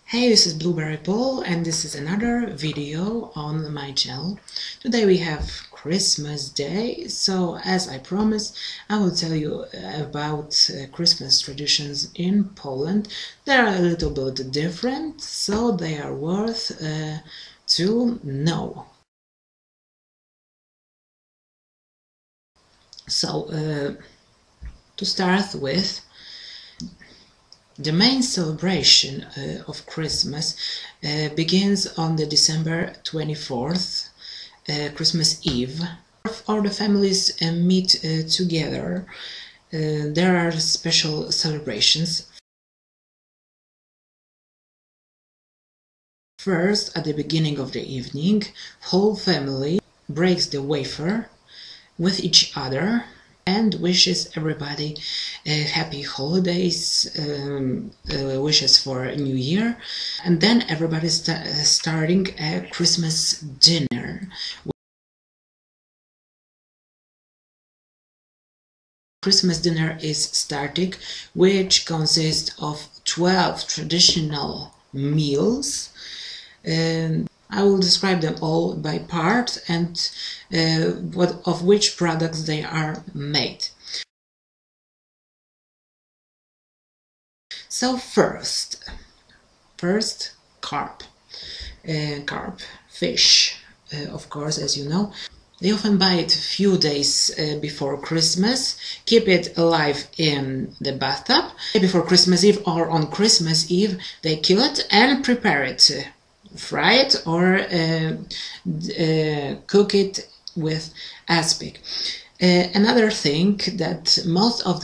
Hey, this is Blueberry Paul and this is another video on my channel. Today we have Christmas Day, so as I promised, I will tell you about Christmas traditions in Poland. They are a little bit different, so they are worth to know. So, to start with, the main celebration of Christmas begins on the December 24th, Christmas Eve. All the families meet together. There are special celebrations. First, at the beginning of the evening, whole family breaks the wafer with each other and wishes everybody happy holidays, wishes for a new year, and then everybody's starting a Christmas dinner. Christmas dinner is starting, which consists of 12 traditional meals. I will describe them all by part and of which products they are made. So first carp, fish, of course, as you know. They often buy it a few days before Christmas, keep it alive in the bathtub. Before Christmas Eve or on Christmas Eve they kill it and prepare it. Fry it or cook it with aspic. Another thing that most of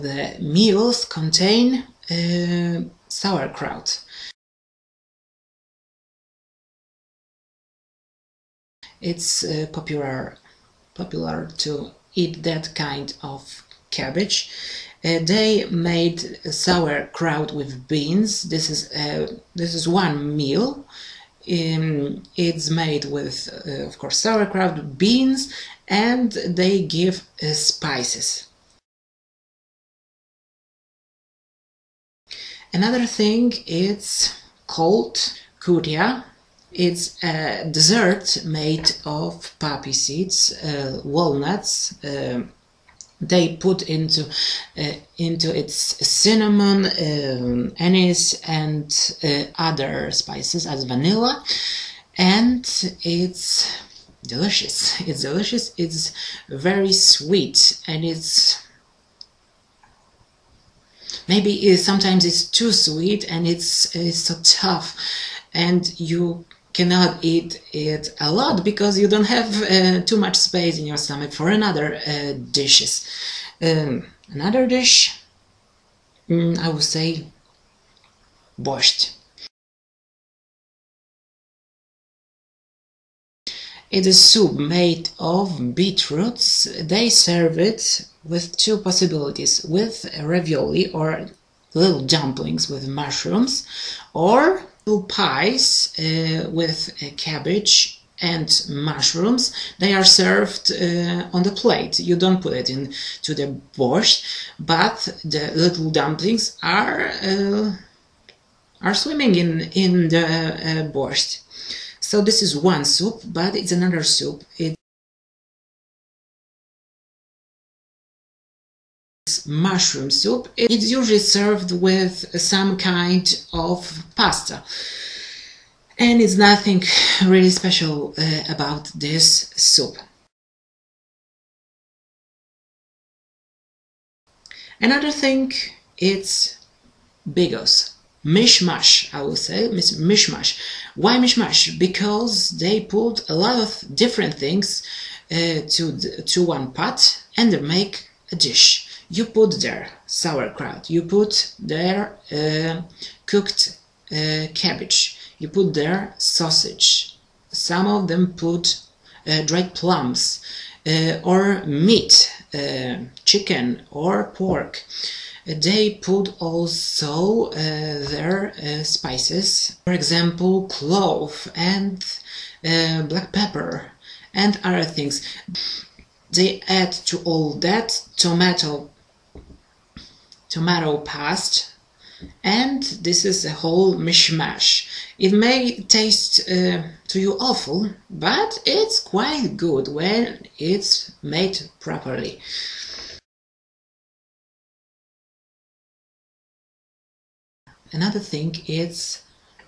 the meals contain sauerkraut. It's popular to eat that kind of cabbage. They made sauerkraut with beans. This is one meal. It's made with, of course, sauerkraut, beans, and they give spices. Another thing is called kutia. It's a dessert made of poppy seeds, walnuts. They put into its cinnamon, anise, and other spices as vanilla, and it's delicious. It's delicious. It's very sweet, and maybe sometimes it's too sweet, and it's so tough, and you cannot eat it a lot because you don't have too much space in your stomach for another dishes. Another dish, I would say borscht. It is soup made of beetroots. They serve it with two possibilities, with ravioli or little dumplings with mushrooms, or little pies with cabbage and mushrooms. They are served on the plate. You don't put it into the borscht, but the little dumplings are swimming in the borscht. So this is one soup, but it's another soup. It's mushroom soup. It's usually served with some kind of pasta, and it's nothing really special about this soup. Another thing, it's bigos. Mishmash, I will say, mishmash. Why mishmash? Because they put a lot of different things to one pot and they make a dish. You put there sauerkraut, you put there cooked cabbage, you put there sausage. Some of them put dried plums or meat, chicken or pork. They put also their spices, for example, clove and black pepper and other things. They add to all that tomato paste, and this is a whole mishmash. It may taste to you awful, but it's quite good when it's made properly. Another thing is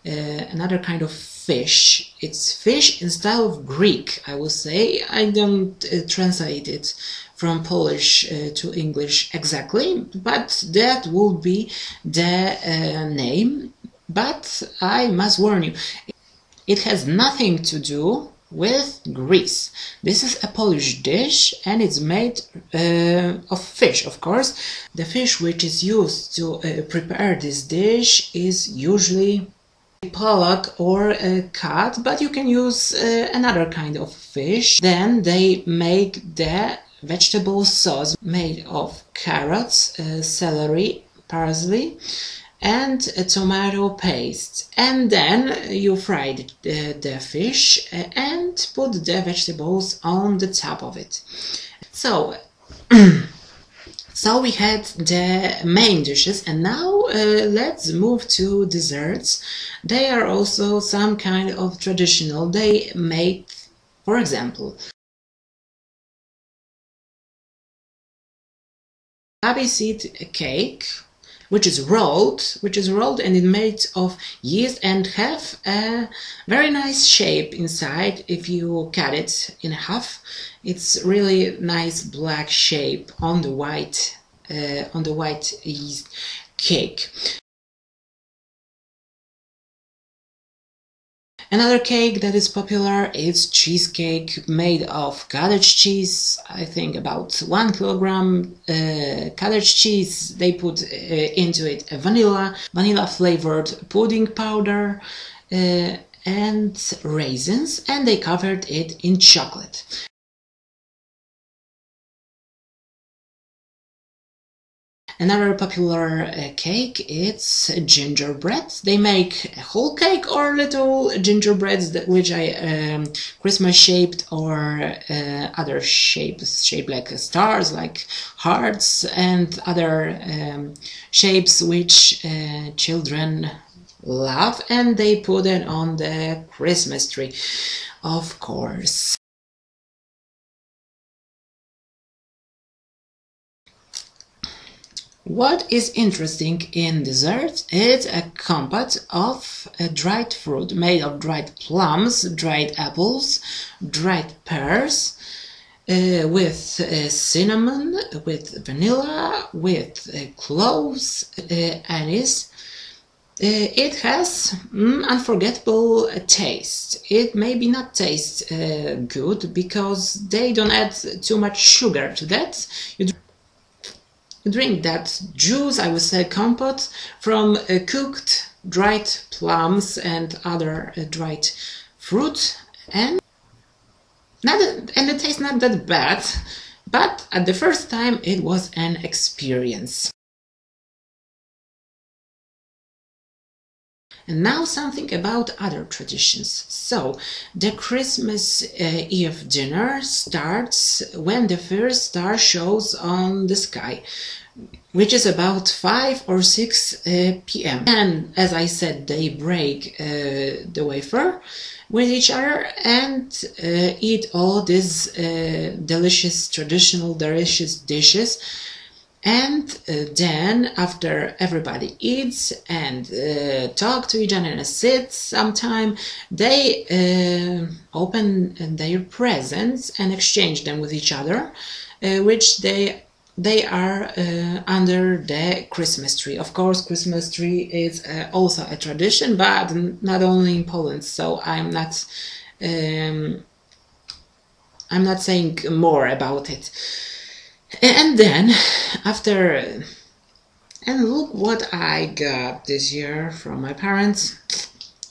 another kind of fish. It's fish in style of Greek, I will say. I don't translate it from Polish to English exactly, but that would be the name. But I must warn you, it has nothing to do with Greece. This is a Polish dish and it's made of fish, of course. The fish which is used to prepare this dish is usually pollock or a cod, but you can use another kind of fish. Then they make the vegetable sauce made of carrots, celery, parsley, and a tomato paste, and then you fry the fish and put the vegetables on the top of it. So so we had the main dishes, and now let's move to desserts. They are also some kind of traditional. They make, for example, poppy seed cake, which is rolled and it's made of yeast and have a very nice shape inside. If you cut it in half, it's really nice black shape on the white yeast cake. Another cake that is popular is cheesecake made of cottage cheese. I think about 1 kilogram cottage cheese. They put into it a vanilla flavored pudding powder and raisins, and they covered it in chocolate. Another popular cake is gingerbread. They make a whole cake or little gingerbreads which are Christmas shaped or other shapes like stars, like hearts, and other shapes which children love, and they put it on the Christmas tree, of course. What is interesting in dessert is a compote of dried fruit made of dried plums, dried apples, dried pears, with cinnamon, with vanilla, with cloves, anise. It has unforgettable taste. It maybe not taste good because they don't add too much sugar to that. You drink that juice, I would say compote, from cooked dried plums and other dried fruit, and the taste not that bad, but at the first time it was an experience. And now something about other traditions. So, the Christmas Eve dinner starts when the first star shows on the sky, which is about 5 or 6 p.m. And as I said, they break the wafer with each other and eat all these delicious dishes. And then, after everybody eats and talk to each other and sit sometime, they open their presents and exchange them with each other, which they are under the Christmas tree. Of course, Christmas tree is also a tradition, but not only in Poland. So I'm not saying more about it. And then, after, and look what I got this year from my parents,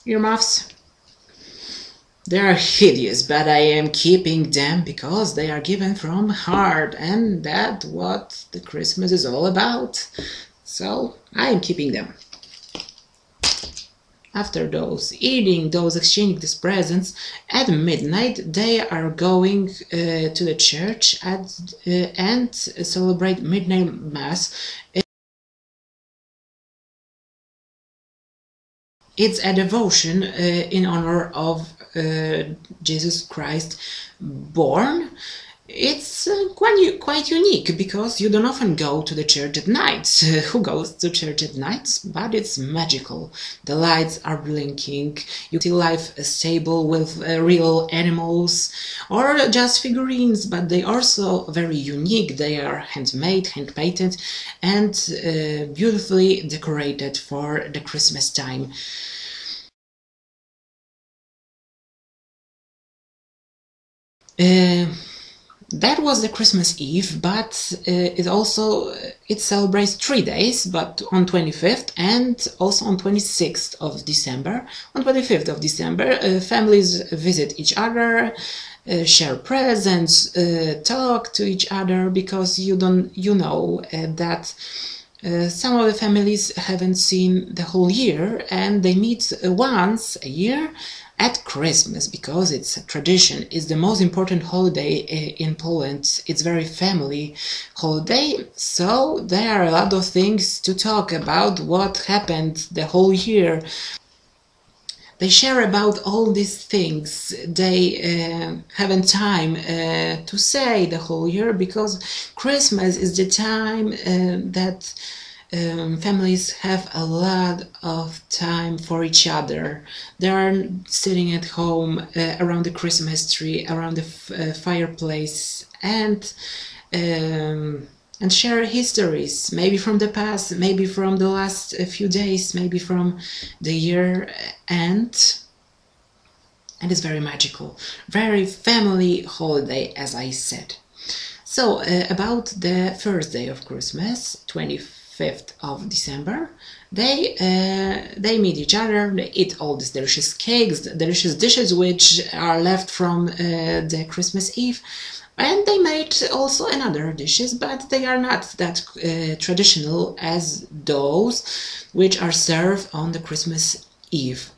earmuffs. They are hideous, but I am keeping them because they are given from heart, and that's what the Christmas is all about. So, I am keeping them. After exchanging these presents, at midnight they are going to the church and celebrate midnight mass It's a devotion in honor of Jesus Christ born. It's quite unique because you don't often go to the church at night. Who goes to church at night? But it's magical. The lights are blinking. You see life stable with real animals or just figurines, but they are also very unique. They are handmade, hand-painted, and beautifully decorated for the Christmas time. That was the Christmas Eve, but it celebrates 3 days, but on 25th and also on 26th of December. On 25th of December, families visit each other, share presents, talk to each other, because that some of the families haven't seen the whole year, and they meet once a year at Christmas, because it's a tradition. It's the most important holiday in Poland. It's very family holiday, so there are a lot of things to talk about what happened the whole year. They share about all these things they haven't time to say the whole year, because Christmas is the time that families have a lot of time for each other. They are sitting at home around the Christmas tree, around the fireplace, and share histories, maybe from the past, maybe from the last few days, maybe from the year end. And it's very magical, very family holiday, as I said. So about the first day of Christmas, 25th of December, they meet each other, they eat all these delicious cakes, delicious dishes which are left from the Christmas Eve, and they made also another dishes, but they are not that traditional as those which are served on the Christmas Eve.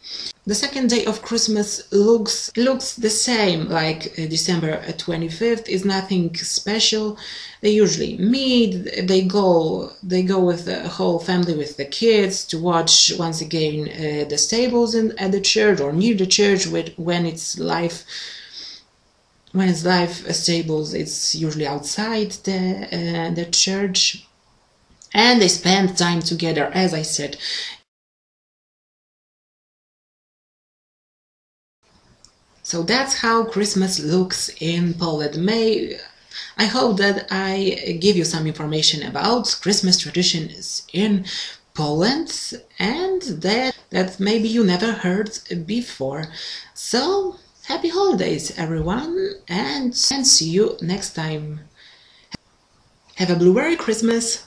The second day of Christmas looks the same like December 25th. Is nothing special. They usually meet. They go with the whole family, with the kids, to watch once again the stables at the church or near the church. When it's live stables, it's usually outside the church, and they spend time together, as I said. So that's how Christmas looks in Poland. I hope that I give you some information about Christmas traditions in Poland, and that maybe you never heard before. So happy holidays, everyone, and see you next time. Have a blueberry Christmas!